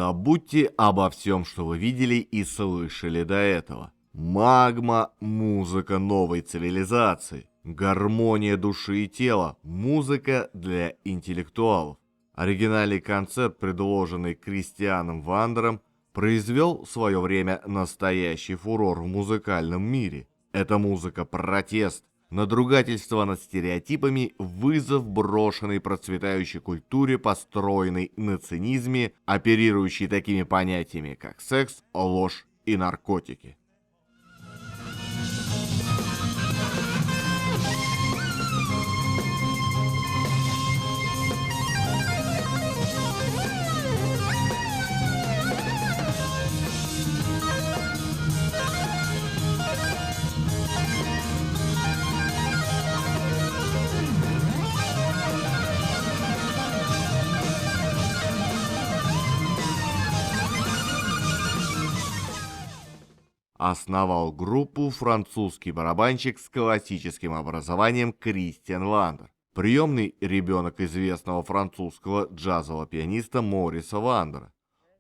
Забудьте обо всем, что вы видели и слышали до этого. Магма – музыка новой цивилизации. Гармония души и тела – музыка для интеллектуалов. Оригинальный концепт, предложенный Кристианом Вандером, произвел в свое время настоящий фурор в музыкальном мире. Это музыка-протест, надругательство над стереотипами, вызов брошенной процветающей культуре, построенной на цинизме, оперирующей такими понятиями, как секс, ложь и наркотики. Основал группу французский барабанщик с классическим образованием Кристиан Вандер, приемный ребенок известного французского джазового пианиста Мориса Вандера.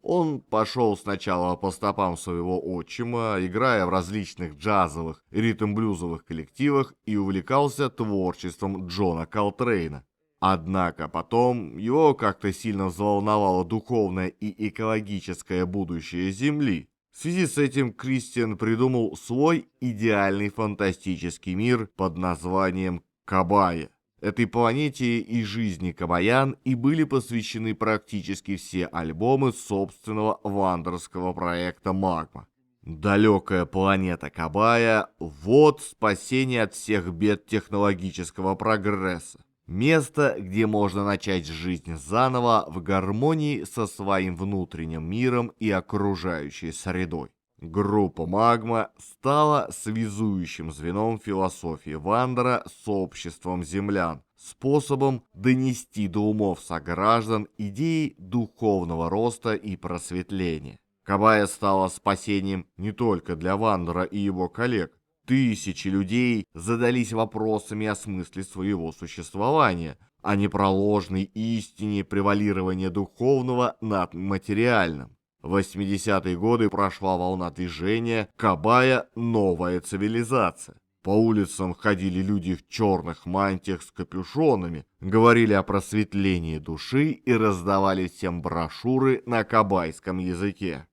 Он пошел сначала по стопам своего отчима, играя в различных джазовых и ритм-блюзовых коллективах, и увлекался творчеством Джона Колтрейна. Однако потом его как-то сильно взволновало духовное и экологическое будущее Земли. В связи с этим Кристиан придумал свой идеальный фантастический мир под названием Кабая. Этой планете и жизни кабаян и были посвящены практически все альбомы собственного вандерского проекта «Магма». Далекая планета Кабая – вот спасение от всех бед технологического прогресса. Место, где можно начать жизнь заново в гармонии со своим внутренним миром и окружающей средой. Группа «Магма» стала связующим звеном философии Вандера с обществом землян, способом донести до умов сограждан идеи духовного роста и просветления. Кабая стала спасением не только для Вандера и его коллег. Тысячи людей задались вопросами о смысле своего существования, о непроложной истине превалирования духовного над материальным. В 80-е годы прошла волна движения «Кабая. Новая цивилизация». По улицам ходили люди в черных мантиях с капюшонами, говорили о просветлении души и раздавали всем брошюры на кабайском языке.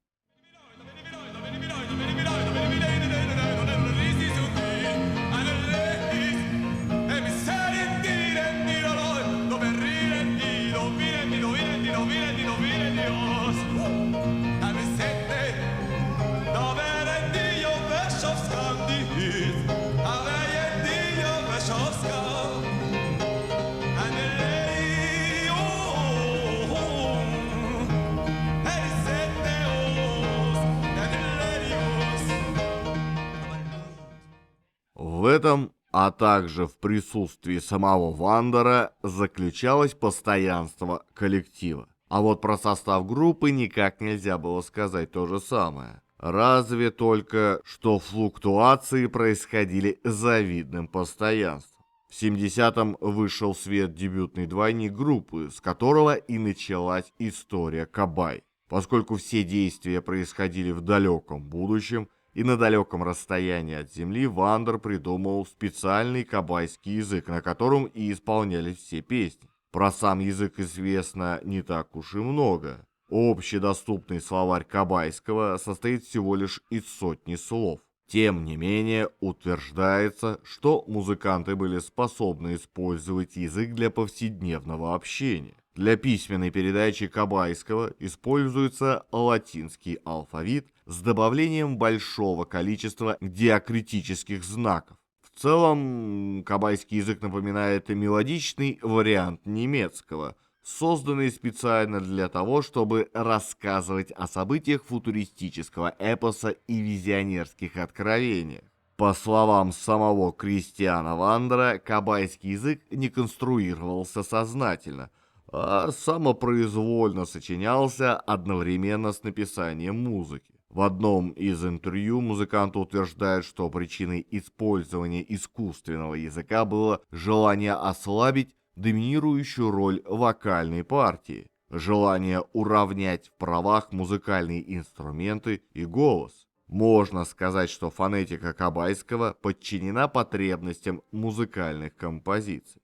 В этом, а также в присутствии самого Вандера, заключалось постоянство коллектива. А вот про состав группы никак нельзя было сказать то же самое. Разве только, что флуктуации происходили с завидным постоянством. В 70-м вышел в свет дебютный двойник группы, с которого и началась история Кабай. Поскольку все действия происходили в далеком будущем, и на далеком расстоянии от Земли, Вандер придумал специальный кабайский язык, на котором и исполнялись все песни. Про сам язык известно не так уж и много. Общедоступный словарь кабайского состоит всего лишь из сотни слов. Тем не менее, утверждается, что музыканты были способны использовать язык для повседневного общения. Для письменной передачи кабайского используется латинский алфавит с добавлением большого количества диакритических знаков. В целом, кабайский язык напоминает мелодичный вариант немецкого, созданный специально для того, чтобы рассказывать о событиях футуристического эпоса и визионерских откровениях. По словам самого Кристиана Вандера, кабайский язык не конструировался сознательно, а самопроизвольно сочинялся одновременно с написанием музыки. В одном из интервью музыкант утверждает, что причиной использования искусственного языка было желание ослабить доминирующую роль вокальной партии. желание уравнять в правах музыкальные инструменты и голос. Можно сказать, что фонетика кабайского подчинена потребностям музыкальных композиций.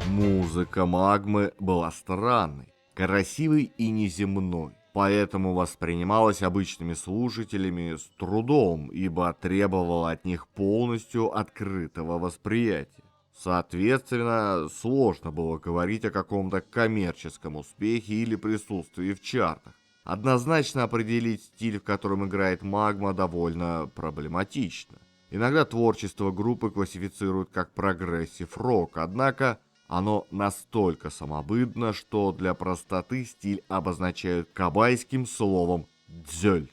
Музыка Магмы была странной, красивой и неземной, поэтому воспринималась обычными слушателями с трудом, ибо требовала от них полностью открытого восприятия. Соответственно, сложно было говорить о каком-то коммерческом успехе или присутствии в чартах. Однозначно определить стиль, в котором играет Магма, довольно проблематично. Иногда творчество группы классифицируют как прогрессив-рок, однако оно настолько самобытно, что для простоты стиль обозначают кабайским словом «дзёль».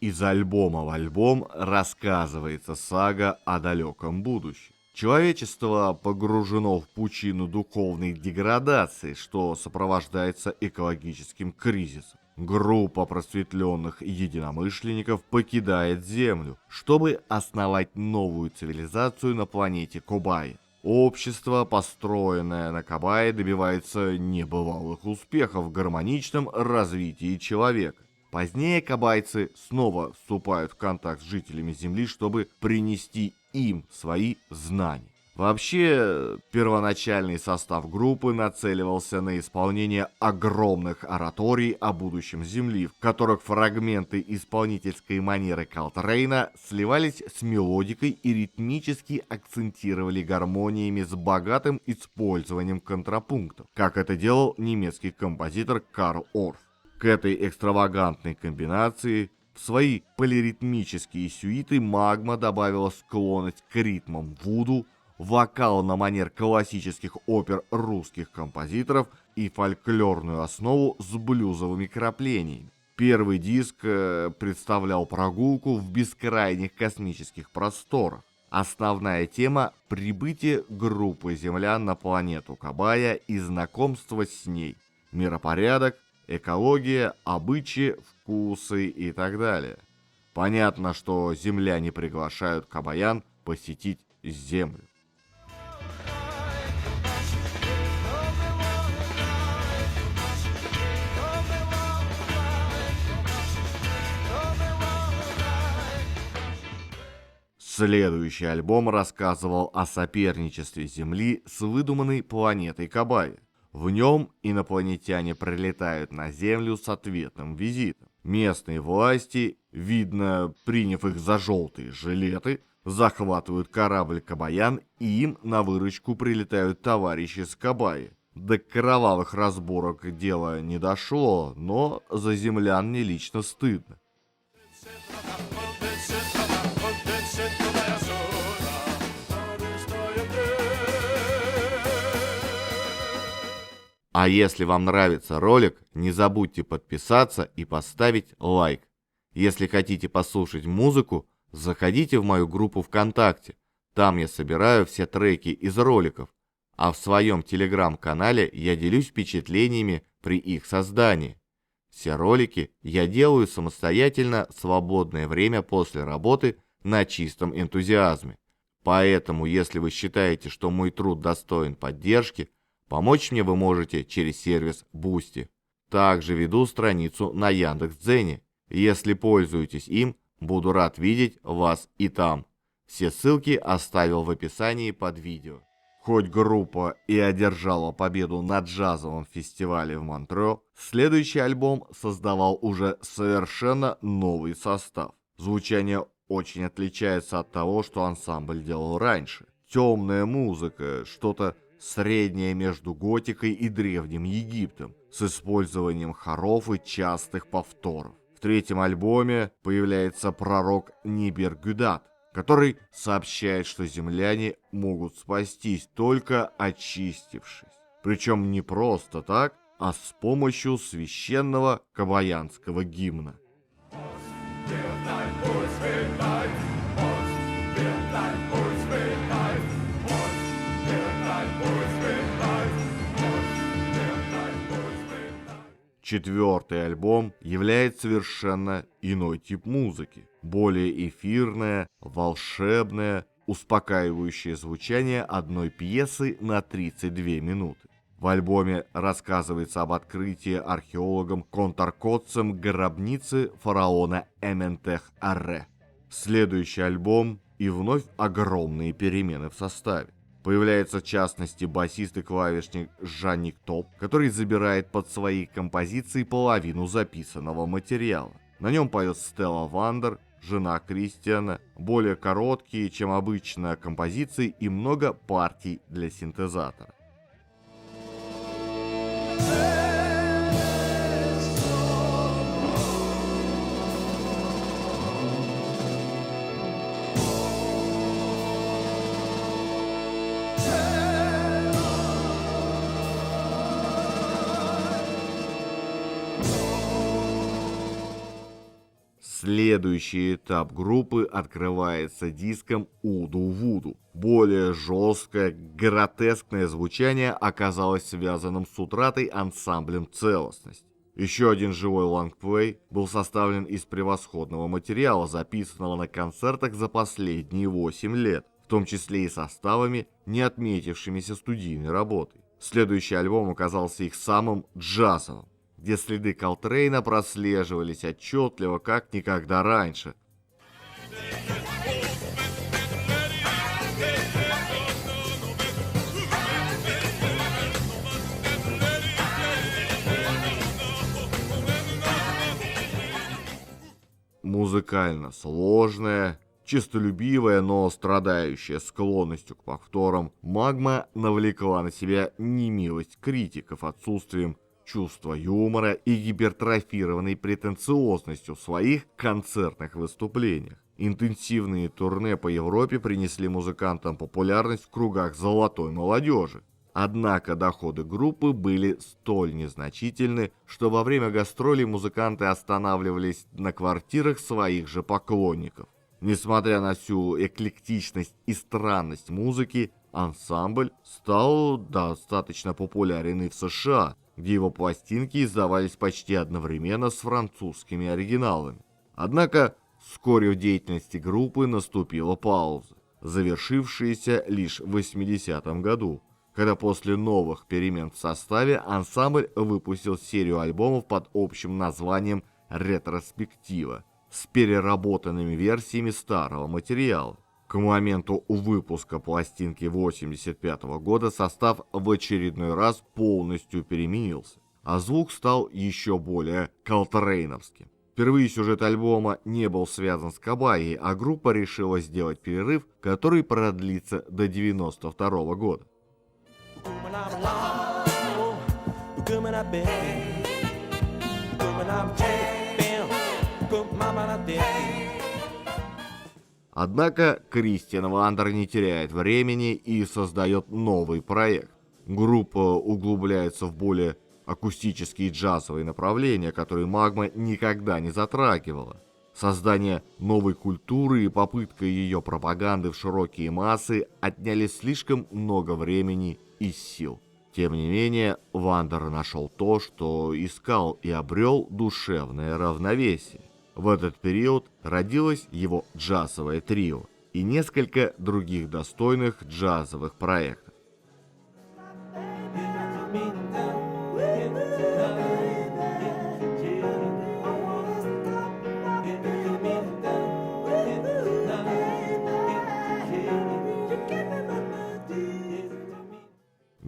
Из альбома в альбом рассказывается сага о далеком будущем. Человечество погружено в пучину духовной деградации, что сопровождается экологическим кризисом. Группа просветленных единомышленников покидает Землю, чтобы основать новую цивилизацию на планете Кабая. Общество, построенное на Кабае, добивается небывалых успехов в гармоничном развитии человека. Позднее кабайцы снова вступают в контакт с жителями Земли, чтобы принести им свои знания. Вообще, первоначальный состав группы нацеливался на исполнение огромных ораторий о будущем Земли, в которых фрагменты исполнительской манеры Колтрейна сливались с мелодикой и ритмически акцентировали гармониями с богатым использованием контрапунктов, как это делал немецкий композитор Карл Орф. К этой экстравагантной комбинации в свои полиритмические сюиты Магма добавила склонность к ритмам вуду, вокал на манер классических опер русских композиторов и фольклорную основу с блюзовыми краплениями. Первый диск представлял прогулку в бескрайних космических просторах. Основная тема – прибытие группы землян на планету Кабая и знакомство с ней, миропорядок, экология, обычаи, вкусы и так далее. Понятно, что земляне приглашают кабаян посетить Землю. Следующий альбом рассказывал о соперничестве Земли с выдуманной планетой Кабая. В нем инопланетяне прилетают на Землю с ответным визитом. Местные власти, видно, приняв их за желтые жилеты, захватывают корабль Кабаян, и им на выручку прилетают товарищи с Кабая. До кровавых разборок дело не дошло, но за землян мне лично стыдно. А если вам нравится ролик, не забудьте подписаться и поставить лайк. Если хотите послушать музыку, заходите в мою группу ВКонтакте. Там я собираю все треки из роликов, а в своем телеграм-канале я делюсь впечатлениями при их создании. Все ролики я делаю самостоятельно в свободное время после работы на чистом энтузиазме. Поэтому, если вы считаете, что мой труд достоин поддержки, помочь мне вы можете через сервис Boosty. Также веду страницу на Яндекс.Дзене. Если пользуетесь им, буду рад видеть вас и там. Все ссылки оставил в описании под видео. Хоть группа и одержала победу на джазовом фестивале в Монтрео, следующий альбом создавал уже совершенно новый состав. Звучание очень отличается от того, что ансамбль делал раньше. Темная музыка, что-то среднее между готикой и Древним Египтом, с использованием хоров и частых повторов. В третьем альбоме появляется пророк Нибергюдат, который сообщает, что земляне могут спастись, только очистившись. Причем не просто так, а с помощью священного кабаянского гимна. Четвертый альбом являет совершенно иной тип музыки. Более эфирное, волшебное, успокаивающее звучание одной пьесы на 32 минуты. В альбоме рассказывается об открытии археологом Контаркотцем гробницы фараона Эментех-Аре. Следующий альбом и вновь огромные перемены в составе. Появляется, в частности, басист и клавишник Жанник Топ, который забирает под свои композиции половину записанного материала. На нем поет Стелла Вандер, жена Кристиана, более короткие, чем обычно, композиции и много партий для синтезатора. Следующий этап группы открывается диском «Уду Вуду». Более жесткое, гротескное звучание оказалось связанным с утратой ансамблем целостности. Еще один живой лонгплей был составлен из превосходного материала, записанного на концертах за последние 8 лет, в том числе и составами, не отметившимися студийной работой. Следующий альбом оказался их самым джазовым, где следы Колтрейна прослеживались отчетливо, как никогда раньше. Музыкально сложная, честолюбивая, но страдающая склонностью к повторам, Магма навлекла на себя немилость критиков отсутствием чувства юмора и гипертрофированной претенциозностью в своих концертных выступлениях. Интенсивные турне по Европе принесли музыкантам популярность в кругах золотой молодежи. Однако доходы группы были столь незначительны, что во время гастролей музыканты останавливались на квартирах своих же поклонников. Несмотря на всю эклектичность и странность музыки, ансамбль стал достаточно популярен и в США, где его пластинки издавались почти одновременно с французскими оригиналами. Однако вскоре в деятельности группы наступила пауза, завершившаяся лишь в 80-м году, когда после новых перемен в составе ансамбль выпустил серию альбомов под общим названием «Ретроспектива» с переработанными версиями старого материала. К моменту выпуска пластинки 1985 года состав в очередной раз полностью переменился, а звук стал еще более колтрейновским. Впервые сюжет альбома не был связан с Кобайей, а группа решила сделать перерыв, который продлится до 1992 года. Однако Кристиан Вандер не теряет времени и создает новый проект. Группа углубляется в более акустические джазовые направления, которые Магма никогда не затрагивала. Создание новой культуры и попытка ее пропаганды в широкие массы отняли слишком много времени и сил. Тем не менее, Вандер нашел то, что искал, и обрел душевное равновесие. В этот период родилось его джазовое трио и несколько других достойных джазовых проектов.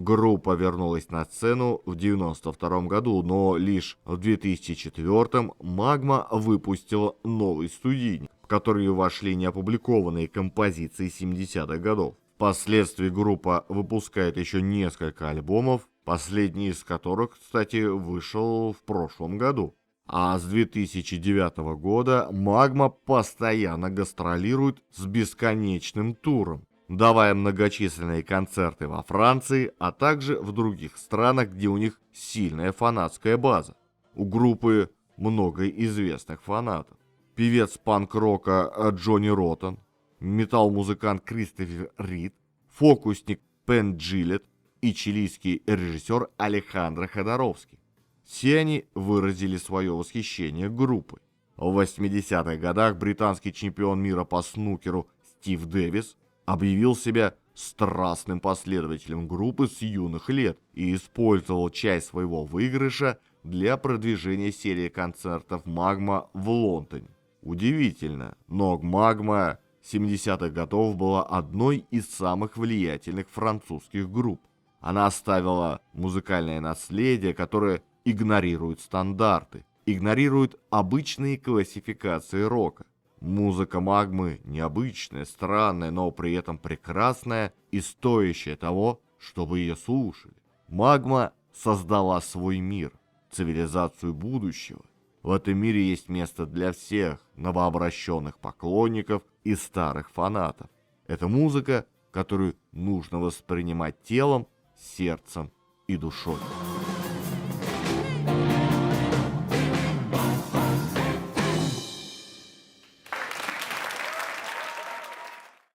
Группа вернулась на сцену в 1992 году, но лишь в 2004 Магма выпустила новый студийник, в который вошли неопубликованные композиции 70-х годов. Впоследствии группа выпускает еще несколько альбомов, последний из которых, кстати, вышел в прошлом году. А с 2009 года Магма постоянно гастролирует с бесконечным туром, давая многочисленные концерты во Франции, а также в других странах, где у них сильная фанатская база. У группы много известных фанатов. Певец панк-рока Джонни Роттен, метал-музыкант Кристофер Рид, фокусник Пен Джилет и чилийский режиссер Алехандро Ходоровский. Все они выразили свое восхищение группой. В 80-х годах британский чемпион мира по снукеру Стив Дэвис объявил себя страстным последователем группы с юных лет и использовал часть своего выигрыша для продвижения серии концертов «Магма» в Лондоне. Удивительно, но «Магма» 70-х годов была одной из самых влиятельных французских групп. Она оставила музыкальное наследие, которое игнорирует стандарты, игнорирует обычные классификации рока. Музыка «Магмы» необычная, странная, но при этом прекрасная и стоящая того, чтобы ее слушали. «Магма» создала свой мир, цивилизацию будущего. В этом мире есть место для всех новообращенных поклонников и старых фанатов. Это музыка, которую нужно воспринимать телом, сердцем и душой.